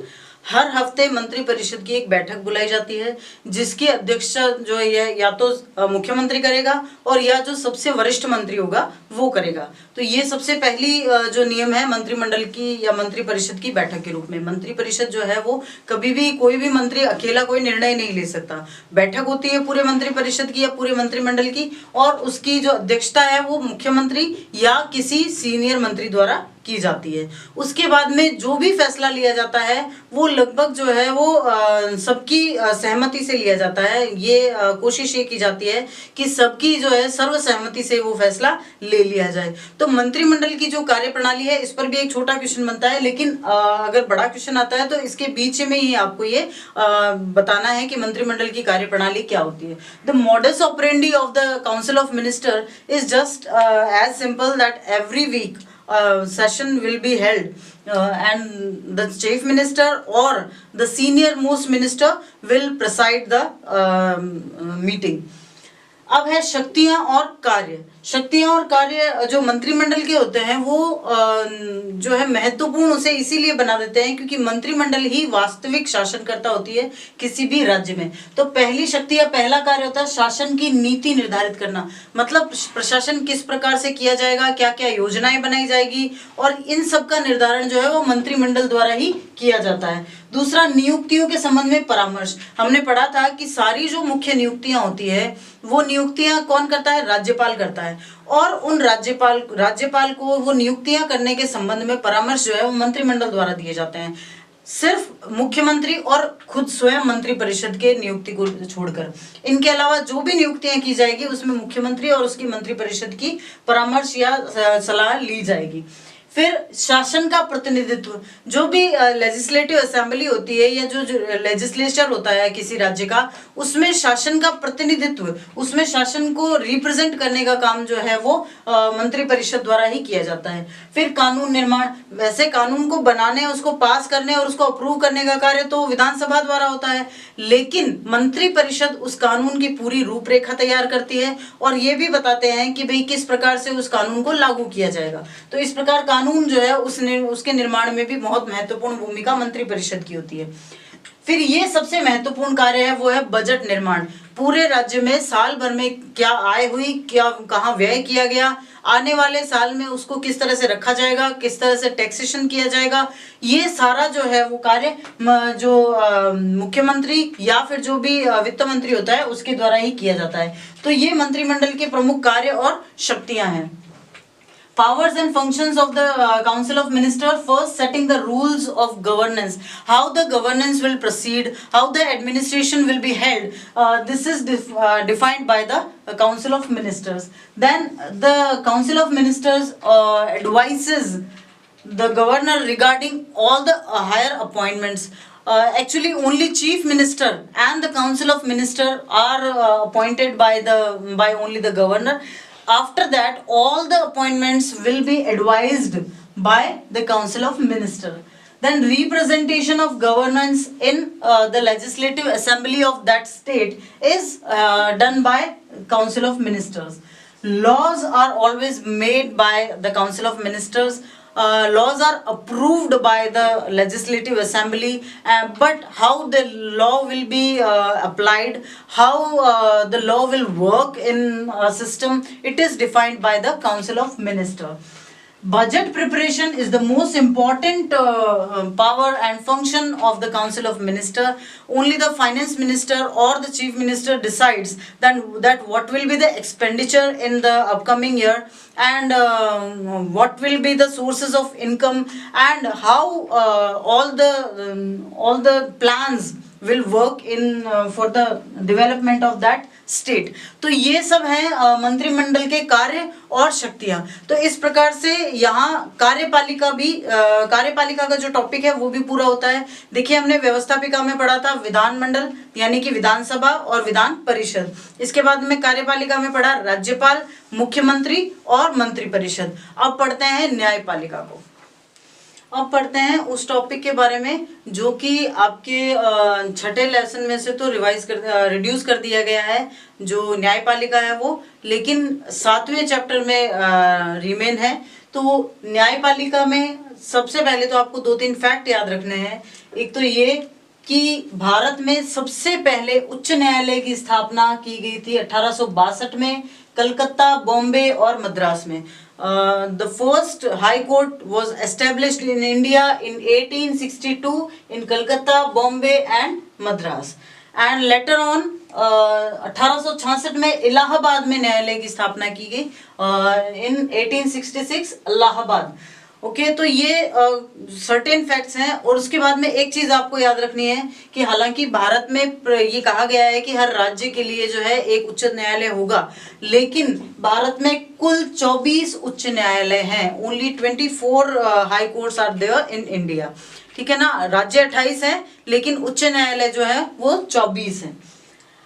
हर हफ्ते मंत्री परिषद की एक बैठक बुलाई जाती है जिसकी अध्यक्षता जो है या तो मुख्यमंत्री करेगा और या जो सबसे वरिष्ठ मंत्री होगा वो करेगा। तो ये सबसे पहली जो नियम है मंत्रिमंडल की या मंत्री परिषद की बैठक के रूप में। मंत्री परिषद जो है वो कभी भी कोई भी मंत्री अकेला कोई निर्णय नहीं ले सकता। बैठक होती है पूरे मंत्री परिषद की या पूरे मंत्रिमंडल की, और उसकी जो अध्यक्षता है वो मुख्यमंत्री या किसी सीनियर मंत्री द्वारा की जाती है। उसके बाद में जो भी फैसला लिया जाता है वो लगभग जो है वो सबकी सहमति से लिया जाता है। ये कोशिश ये की जाती है कि सबकी जो है सर्व सहमति से वो फैसला ले लिया जाए। तो मंत्रिमंडल की जो कार्य प्रणाली है इस पर भी एक छोटा क्वेश्चन बनता है, लेकिन अगर बड़ा क्वेश्चन आता है तो इसके बीच में ही आपको ये बताना है कि मंत्रिमंडल की कार्य प्रणाली क्या होती है। The modus operandi of the council of minister is just as simple that every week session will be held, and the chief minister or the senior most minister will preside the meeting. अब है शक्तियां और कार्य। शक्तियां और कार्य जो मंत्रिमंडल के होते हैं वो जो है महत्वपूर्ण उसे इसीलिए बना देते हैं क्योंकि मंत्रिमंडल ही वास्तविक शासनकर्ता होती है किसी भी राज्य में। तो पहली शक्ति या पहला कार्य होता है शासन की नीति निर्धारित करना, मतलब प्रशासन किस प्रकार से किया जाएगा, क्या क्या योजनाएं बनाई जाएगी, और इन सब का निर्धारण जो है वो मंत्रिमंडल द्वारा ही किया जाता है। दूसरा, नियुक्तियों के संबंध में परामर्श। हमने पढ़ा था कि सारी जो मुख्य नियुक्तियां होती है वो नियुक्तियां कौन करता है? राज्यपाल करता है, और उन राज्यपाल को वो नियुक्तियां करने के संबंध में परामर्श जो है वो मंत्रिमंडल द्वारा दिए जाते हैं, सिर्फ मुख्यमंत्री और खुद स्वयं मंत्रिपरिषद के नियुक्ति को छोड़कर। इनके अलावा जो भी नियुक्तियां की जाएगी उसमें मुख्यमंत्री और उसकी मंत्रिपरिषद की परामर्श या सलाह ली जाएगी। फिर शासन का प्रतिनिधित्व, जो भी लेजिस्लेटिव असेंबली होती है या जो लेजिस्लेचर होता है किसी राज्य का, उसमें शासन का प्रतिनिधित्व, उसमें शासन को रिप्रेजेंट करने का काम जो है वो मंत्रिपरिषद द्वारा ही किया जाता है। फिर कानून निर्माण, वैसे कानून को बनाने, उसको पास करने और उसको अप्रूव करने का कार्य तो विधानसभा द्वारा होता है, लेकिन मंत्रिपरिषद उस कानून की पूरी रूपरेखा तैयार करती है और ये भी बताते हैं कि भाई किस प्रकार से उस कानून को लागू किया जाएगा। तो इस प्रकार कानून जो है उसके निर्माण में भी बहुत महत्वपूर्ण भूमिका मंत्रिपरिषद की होती है। फिर ये सबसे महत्वपूर्ण कार्य है वो है बजट निर्माण। पूरे राज्य में साल भर में क्या आय हुई, क्या कहाँ व्यय किया गया, आने वाले साल में उसको किस तरह से रखा जाएगा, किस तरह से टैक्सेशन किया जाएगा, ये सारा जो है वो कार्य जो मुख्यमंत्री या फिर जो भी वित्त मंत्री होता है उसके द्वारा ही किया जाता है। तो ये मंत्रिमंडल के प्रमुख कार्य और शक्तियां हैं। Powers and functions of the Council of Ministers: first, setting the rules of governance, how the governance will proceed, how the administration will be held. This is defined by the Council of Ministers. Then the Council of Ministers advises the governor regarding all the higher appointments. Actually only chief minister and the Council of Ministers are appointed by only the governor. After that, all the appointments will be advised by the Council of Ministers. Then representation of governance in the legislative assembly of that state is done by Council of Ministers. Laws are always made by the Council of Ministers. Laws are approved by the legislative assembly, but how the law will be applied, how the law will work in a system, it is defined by the Council of Ministers. Budget preparation is the most important power and function of the Council of Ministers. Only the finance minister or the chief minister decides that what will be the expenditure in the upcoming year, and what will be the sources of income, and how all the plans will work in for the development of that state. तो ये सब है मंत्रिमंडल के कार्य और शक्तियां। तो इस प्रकार से यहाँ कार्यपालिका का जो टॉपिक है वो भी पूरा होता है। देखिए हमने व्यवस्थापिका में पढ़ा था विधानमंडल यानी कि विधानसभा और विधान परिषद। इसके बाद में कार्यपालिका में पढ़ा राज्यपाल, मुख्यमंत्री और मंत्रिपरिषद। अब पढ़ते हैं न्यायपालिका को। अब पढ़ते हैं उस टॉपिक के बारे में जो कि आपके छठे लेसन में से तो रिड्यूस कर दिया गया है, जो न्यायपालिका है वो, लेकिन 7वें चैप्टर में रिमेन है। तो न्यायपालिका में सबसे पहले तो आपको 2-3 फैक्ट याद रखने हैं। एक तो ये कि भारत में सबसे पहले उच्च न्यायालय की स्थापना की गई थी 1862 में कलकत्ता, बॉम्बे और मद्रास में। The first high court was established in India in 1862 in Calcutta, Bombay and Madras. And later on 1866 में इलाहाबाद में न्यायालय की स्थापना की गई in 1866 इलाहाबाद। ओके तो ये सर्टेन फैक्ट्स हैं। और उसके बाद में एक चीज आपको याद रखनी है कि हालांकि भारत में ये कहा गया है कि हर राज्य के लिए जो है एक उच्च न्यायालय होगा, लेकिन भारत में कुल 24 उच्च न्यायालय हैं। Only 24 high courts are there in India. ठीक है ना, राज्य 28 हैं लेकिन उच्च न्यायालय जो है वो 24 हैं।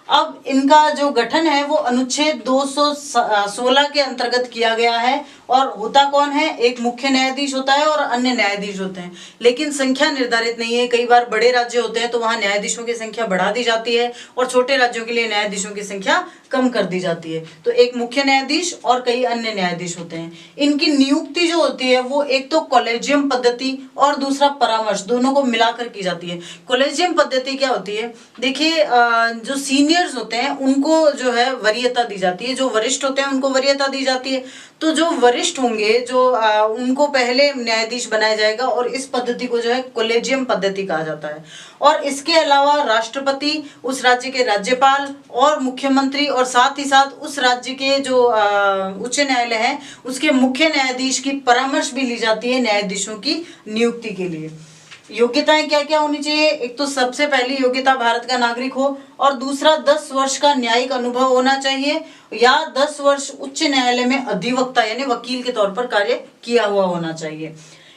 अब इनका जो गठन है वो अनुच्छेद 216 के अंतर्गत किया गया है और होता कौन है, एक मुख्य न्यायाधीश होता है और अन्य न्यायाधीश होते हैं, लेकिन संख्या निर्धारित नहीं है। कई बार बड़े राज्य होते हैं तो वहां न्यायाधीशों की संख्या बढ़ा दी जाती है और छोटे राज्यों के लिए न्यायाधीशों की संख्या कम कर दी जाती है। तो एक मुख्य न्यायाधीश और कई अन्य न्यायाधीश होते हैं। इनकी नियुक्ति जो होती है वो एक तो कॉलेजियम पद्धति और दूसरा परामर्श, दोनों को मिलाकर की जाती है। कॉलेजियम पद्धति क्या होती है, देखिए जो सीनियर्स होते हैं उनको जो है वरीयता दी जाती है, जो वरिष्ठ होते हैं उनको वरीयता दी जाती है। तो जो वरिष्ठ होंगे जो उनको पहले न्यायाधीश बनाया जाएगा और इस पद्धति को जो है कॉलेजियम पद्धति कहा जाता है। और इसके अलावा राष्ट्रपति, उस राज्य के राज्यपाल और मुख्यमंत्री और साथ ही साथ उस राज्य के जो उच्च न्यायालय है उसके मुख्य न्यायाधीश की परामर्श भी ली जाती है न्यायाधीशों की नियुक्ति के लिए। योग्यताएं क्या क्या होनी चाहिए, एक तो सबसे पहली योग्यता भारत का नागरिक हो और दूसरा 10 वर्ष का न्यायिक अनुभव होना चाहिए या 10 वर्ष उच्च न्यायालय में अधिवक्ता यानी वकील के तौर पर कार्य किया हुआ होना चाहिए।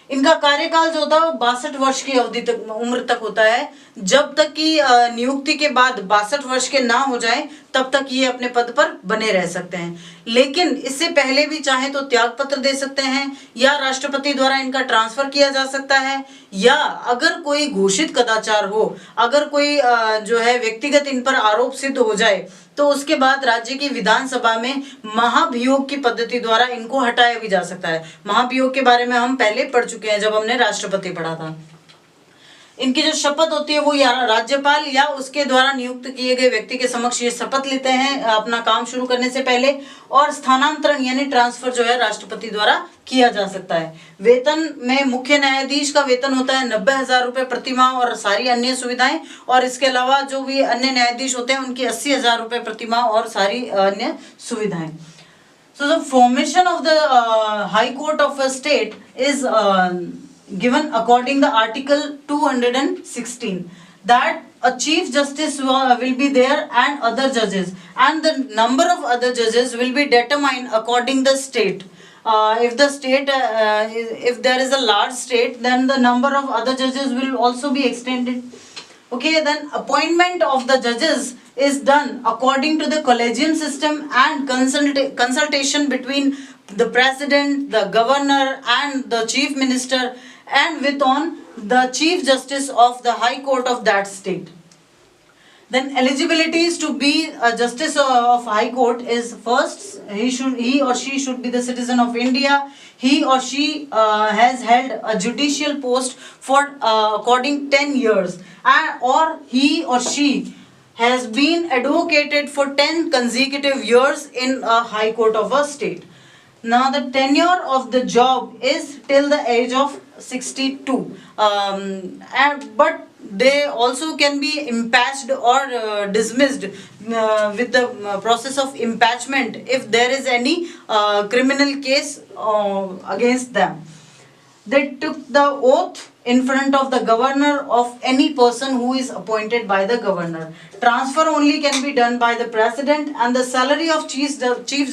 इनका कार्यकाल जो होता है वो 62 वर्ष की अवधि तक उम्र तक होता है, जब तक कि नियुक्ति के बाद 62 वर्ष के ना हो जाए तब तक ये अपने पद पर बने रह सकते हैं। लेकिन इससे पहले भी चाहे तो त्याग पत्र दे सकते हैं या राष्ट्रपति द्वारा इनका ट्रांसफर किया जा सकता है, या अगर कोई घोषित कदाचार हो, अगर कोई जो है व्यक्तिगत इन पर आरोप सिद्ध हो जाए तो उसके बाद राज्य की विधानसभा में महाभियोग की पद्धति द्वारा इनको हटाया भी जा सकता है। महाभियोग के बारे में हम पहले पढ़ चुके हैं जब हमने राष्ट्रपति पढ़ा था। इनकी जो शपथ होती है वो या राज्यपाल या उसके द्वारा नियुक्त किए गए व्यक्ति के समक्ष ये शपथ लेते हैं अपना काम शुरू करने से पहले, और स्थानांतरण यानी ट्रांसफर जो है राष्ट्रपति द्वारा किया जा सकता है। वेतन में मुख्य न्यायाधीश का वेतन होता है 90,000 रुपए प्रति माह और सारी अन्य सुविधाएं, और इसके अलावा जो भी अन्य न्यायाधीश होते हैं उनकी 80,000 रुपए प्रति माह और सारी अन्य सुविधाएं। So the formation of the High Court of a state is given according the Article 216, that a Chief Justice will be there and other judges, and the number of other judges will be determined according the state. If the state, if there is a large state, then the number of other judges will also be extended. Okay, then appointment of the judges is done according to the collegium system and consultation between the president, the governor and the chief minister, and with on the chief justice of the high court of that state. Then eligibilities to be a justice of high court is first, he or she should be the citizen of India. He or she has held a judicial post for according 10 years, or he or she has been advocated for 10 consecutive years in a high court of a state. Now the tenure of the job is till the age of 62, but they also can be impatched or dismissed with the process of impeachment if there is any criminal case against them. They took the oath in front of the governor of any person who is appointed by the governor. Transfer only can be done by the president, and the salary of chief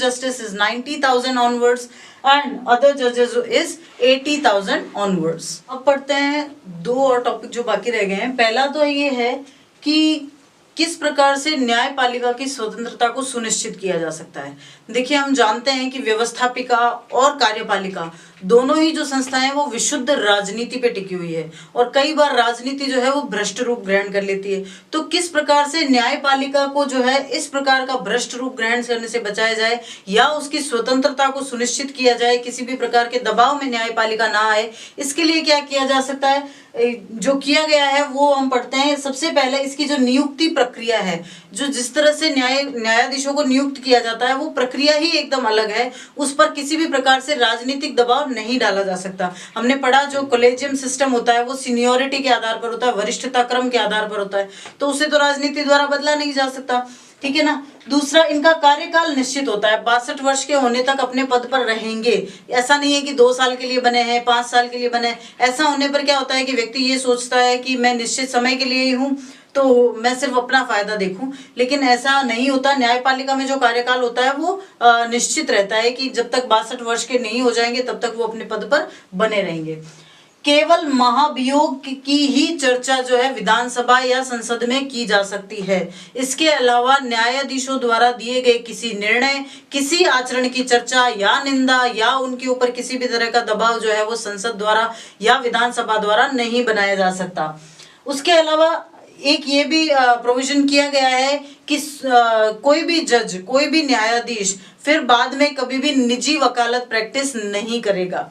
justice is 90,000 onwards and other judges is 80,000 onwards. अब पढ़ते हैं दो और topic जो बाकी रह गए हैं। पहला तो ये है कि किस प्रकार से न्यायपालिका की स्वतंत्रता को सुनिश्चित किया जा सकता है। देखिए, हम जानते हैं कि व्यवस्थापिका और कार्यपालिका दोनों ही जो संस्थाएं हैं वो विशुद्ध राजनीति पे टिकी हुई है, और कई बार राजनीति जो है वो भ्रष्ट रूप ग्रहण कर लेती है। तो किस प्रकार से न्यायपालिका को जो है इस प्रकार का भ्रष्ट रूप ग्रहण करने से बचाया जाए या उसकी स्वतंत्रता को सुनिश्चित किया जाए, किसी भी प्रकार के दबाव में न्यायपालिका ना आए, इसके लिए क्या किया जा सकता है, जो किया गया है वो हम पढ़ते हैं। सबसे पहले इसकी जो नियुक्ति प्रक्रिया है, जो जिस तरह से न्यायाधीशों को नियुक्त किया जाता है वो प्रक्रिया ही एकदम अलग है, उस पर किसी भी प्रकार से राजनीतिक दबाव नहीं डाला जा सकता। हमने पढ़ा जो कॉलेजियम सिस्टम होता है वो सीनियोरिटी के आधार पर होता है, वरिष्ठता क्रम के आधार पर होता है, तो उसे तो राजनीति द्वारा बदला नहीं जा सकता, ठीक है ना। दूसरा, इनका कार्यकाल निश्चित होता है, 62 वर्ष के होने तक अपने पद पर रहेंगे। ऐसा नहीं है कि 2 साल के लिए बने हैं, 5 साल के लिए बने। ऐसा होने पर क्या होता है कि व्यक्ति ये सोचता है कि मैं निश्चित समय के लिए ही हूँ तो मैं सिर्फ अपना फायदा देखूं, लेकिन ऐसा नहीं होता। न्यायपालिका में जो कार्यकाल होता है वो निश्चित रहता है कि जब तक 62 वर्ष के नहीं हो जाएंगे तब तक वो अपने पद पर बने रहेंगे। केवल महाभियोग की ही चर्चा जो है विधानसभा या संसद में की जा सकती है। इसके अलावा न्यायाधीशों द्वारा दिए गए किसी निर्णय, किसी आचरण की चर्चा या निंदा या उनके ऊपर किसी भी तरह का दबाव जो है वो संसद द्वारा या विधानसभा द्वारा नहीं बनाया जा सकता। उसके अलावा एक ये भी प्रोविजन किया गया है कि कोई भी जज, कोई भी न्यायाधीश फिर बाद में कभी भी निजी वकालत प्रैक्टिस नहीं करेगा।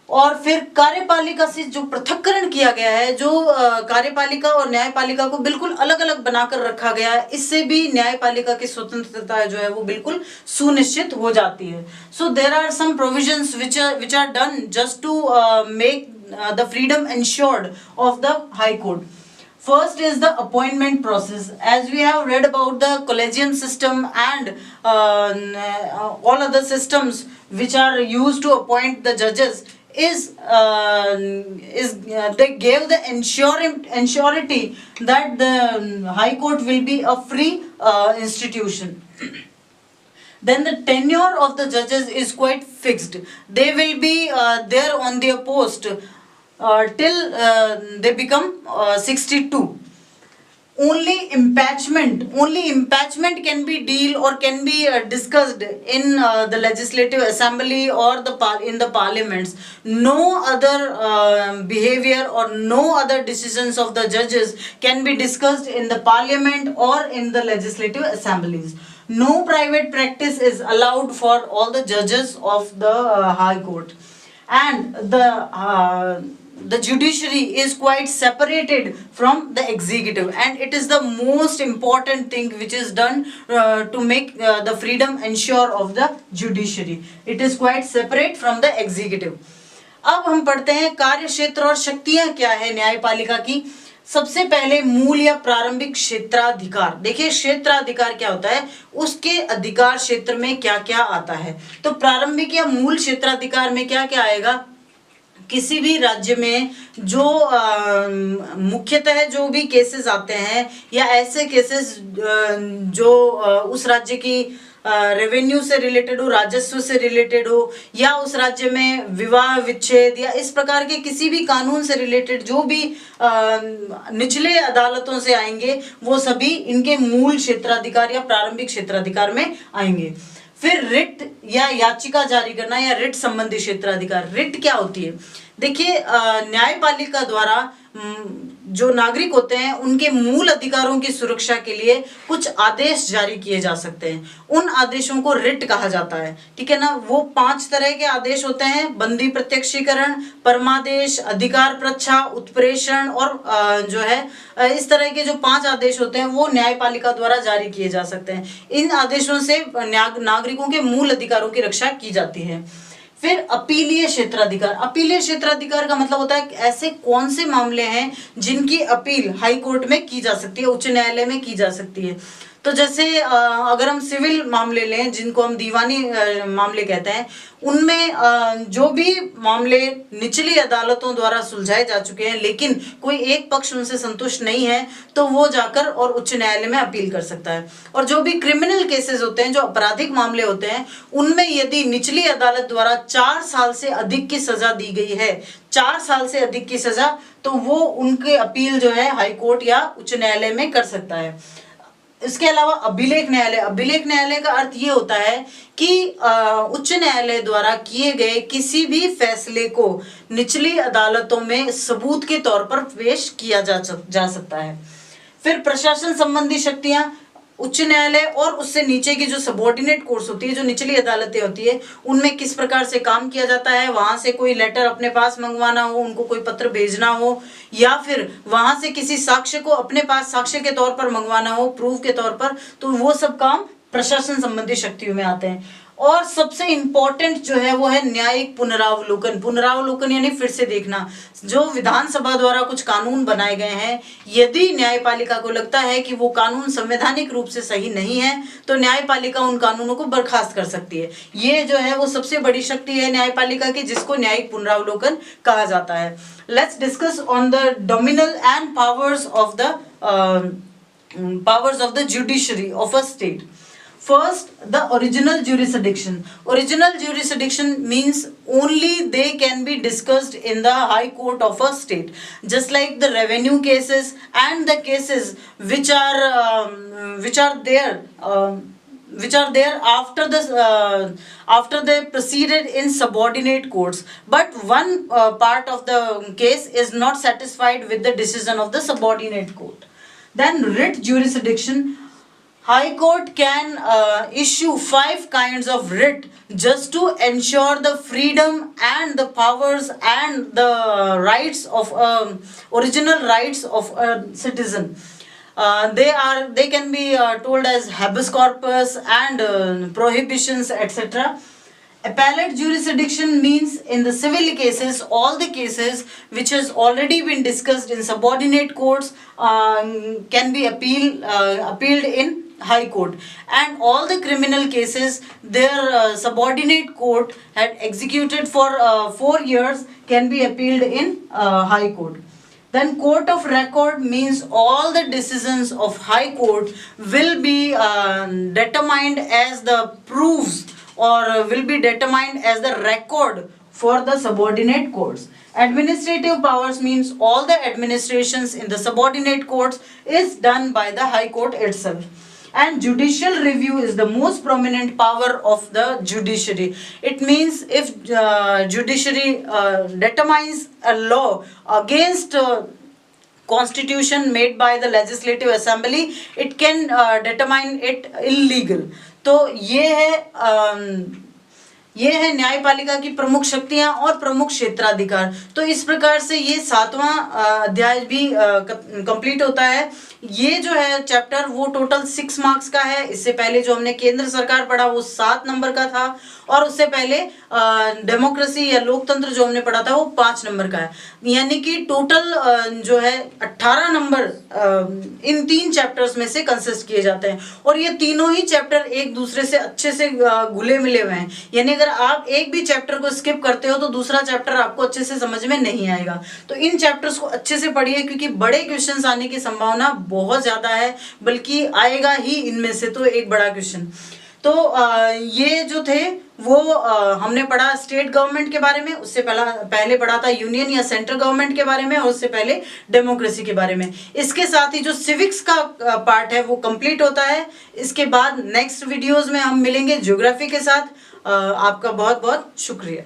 और फिर कार्यपालिका से जो पृथक्करण किया गया है, जो कार्यपालिका और न्यायपालिका को बिल्कुल अलग अलग बनाकर रखा गया है, इससे भी न्यायपालिका की स्वतंत्रता जो है वो बिल्कुल सुनिश्चित हो जाती है। So there are some provisions which are done just to make the freedom ensured of the High Court. First is the appointment process. As we have read about the collegium system and all other systems which are used to appoint the judges, they gave the ensurety that the High Court will be a free institution. Then the tenure of the judges is quite fixed. They will be there on their post till they become 62. Only impeachment can be deal or can be discussed in the legislative assembly or in the parliaments. No other behavior or no other decisions of the judges can be discussed in the parliament or in the legislative assemblies. No private practice is allowed for all the judges of the High Court. And the judiciary is quite separated from the executive, and it is the most important thing which is done to make the freedom ensure of the judiciary. It is quite separate from the executive. अब हम पढ़ते हैं कार्य क्षेत्र और शक्तियां क्या है न्यायपालिका की। सबसे पहले मूल या प्रारंभिक क्षेत्राधिकार। देखिए क्षेत्राधिकार क्या होता है, उसके अधिकार क्षेत्र में क्या क्या आता है। तो प्रारंभिक या मूल क्षेत्राधिकार में क्या क्या आएगा, किसी भी राज्य में जो मुख्यतः जो भी केसेस आते हैं या ऐसे केसेस जो उस राज्य की रेवेन्यू से रिलेटेड हो, राजस्व से रिलेटेड हो, या उस राज्य में विवाह विच्छेद या इस प्रकार के किसी भी कानून से रिलेटेड जो भी निचले अदालतों से आएंगे, वो सभी इनके मूल क्षेत्राधिकार या प्रारंभिक क्षेत्राधिकार में आएंगे। फिर रिट या याचिका जारी करना या रिट संबंधी क्षेत्राधिकार। रिट क्या होती है, देखिए न्यायपालिका द्वारा जो नागरिक होते हैं उनके मूल अधिकारों की सुरक्षा के लिए कुछ आदेश जारी किए जा सकते हैं, उन आदेशों को रिट कहा जाता है। ठीक है ना। वो 5 तरह के आदेश होते हैं, बंदी प्रत्यक्षीकरण, परमादेश, अधिकार प्रच्छा, उत्प्रेषण और जो है इस तरह के जो 5 आदेश होते हैं वो न्यायपालिका द्वारा जारी किए जा सकते हैं। इन आदेशों से नागरिकों के मूल अधिकारों की रक्षा की जाती है। फिर अपीलीय क्षेत्राधिकार। अपीलीय क्षेत्राधिकार का मतलब होता है ऐसे कौन से मामले हैं जिनकी अपील हाई कोर्ट में की जा सकती है, उच्च न्यायालय में की जा सकती है। तो जैसे अगर हम सिविल मामले लें, जिनको हम दीवानी मामले कहते हैं, उनमें जो भी मामले निचली अदालतों द्वारा सुलझाए जा चुके हैं लेकिन कोई एक पक्ष उनसे संतुष्ट नहीं है, तो वो जाकर और उच्च न्यायालय में अपील कर सकता है। और जो भी क्रिमिनल केसेस होते हैं, जो आपराधिक मामले होते हैं, उनमें यदि निचली अदालत द्वारा 4 साल से अधिक की सजा दी गई है, 4 साल से अधिक की सजा, तो वो उनके अपील जो है हाई कोर्ट या उच्च न्यायालय में कर सकता है। इसके अलावा अभिलेख न्यायालय। अभिलेख न्यायालय का अर्थ ये होता है कि उच्च न्यायालय द्वारा किए गए किसी भी फैसले को निचली अदालतों में सबूत के तौर पर पेश किया जा सकता है। फिर प्रशासन संबंधी शक्तियां। उच्च न्यायालय और उससे नीचे की जो सबऑर्डिनेट कोर्ट्स होती है, जो निचली अदालतें होती है, उनमें किस प्रकार से काम किया जाता है, वहां से कोई लेटर अपने पास मंगवाना हो, उनको कोई पत्र भेजना हो, या फिर वहां से किसी साक्ष्य को अपने पास साक्ष्य के तौर पर मंगवाना हो, प्रूफ के तौर पर, तो वो सब काम प्रशासन संबंधी शक्तियों में आते हैं। और सबसे इंपॉर्टेंट जो है वो है न्यायिक पुनरावलोकन। पुनरावलोकन यानी फिर से देखना। जो विधानसभा द्वारा कुछ कानून बनाए गए हैं, यदि न्यायपालिका को लगता है कि वो कानून संवैधानिक रूप से सही नहीं है, तो न्यायपालिका उन कानूनों को बर्खास्त कर सकती है। ये जो है वो सबसे बड़ी शक्ति है न्यायपालिका की, जिसको न्यायिक पुनरावलोकन कहा जाता है। Let's discuss on the domain and powers of the judiciary of a state. First, the original jurisdiction. Original jurisdiction means only they can be discussed in the high court of a state, just like the revenue cases and the cases which are there after they proceeded in subordinate courts, but one part of the case is not satisfied with the decision of the subordinate court. Then writ jurisdiction. High Court can issue 5 kinds of writ just to ensure the freedom and the powers and the rights of original rights of a citizen. They can be told as habeas corpus and prohibitions, etc. Appellate jurisdiction means in the civil cases, all the cases which has already been discussed in subordinate courts can be appealed in high court, and all the criminal cases their subordinate court had executed for 4 years can be appealed in high court. Then court of record means all the decisions of high court will be determined as the proofs, or will be determined as the record for the subordinate courts. Administrative powers means all the administrations in the subordinate courts is done by the high court itself. And judicial review is the most prominent power of the judiciary. It means if judiciary determines a law against constitution made by the legislative assembly, it can determine it illegal. तो ये है न्यायपालिका की प्रमुख शक्तियां और प्रमुख क्षेत्राधिकार। तो इस प्रकार से ये 7वां अध्याय भी कंप्लीट होता है। ये जो है चैप्टर वो टोटल 6 मार्क्स का है। इससे पहले जो हमने केंद्र सरकार पढ़ा वो 7 नंबर का था, और उससे पहले डेमोक्रेसी या लोकतंत्र जो हमने पढ़ा था वो 5 नंबर का है। यानी कि टोटल जो है 18 नंबर इन 3 चैप्टर्स में से कंसिस्ट किए जाते हैं, और ये तीनों ही चैप्टर एक दूसरे से अच्छे से घुले मिले हुए हैं। यानी अगर आप एक भी चैप्टर को स्किप करते हो तो दूसरा चैप्टर आपको अच्छे से समझ में नहीं आएगा। तो इन चैप्टर्स को अच्छे से पढ़िए, क्योंकि बड़े क्वेश्चंस आने की संभावना बहुत ज्यादा है, बल्कि आएगा ही इनमें से तो एक बड़ा क्वेश्चन। तो ये जो थे वो हमने पढ़ा स्टेट गवर्नमेंट के बारे में, उससे पहले पढ़ा था यूनियन या सेंट्रल गवर्नमेंट के बारे में, और उससे पहले डेमोक्रेसी के बारे में। इसके साथ ही जो सिविक्स का पार्ट है वो कंप्लीट होता है। इसके बाद नेक्स्ट वीडियोस में हम मिलेंगे ज्योग्राफी के साथ। आपका बहुत बहुत शुक्रिया।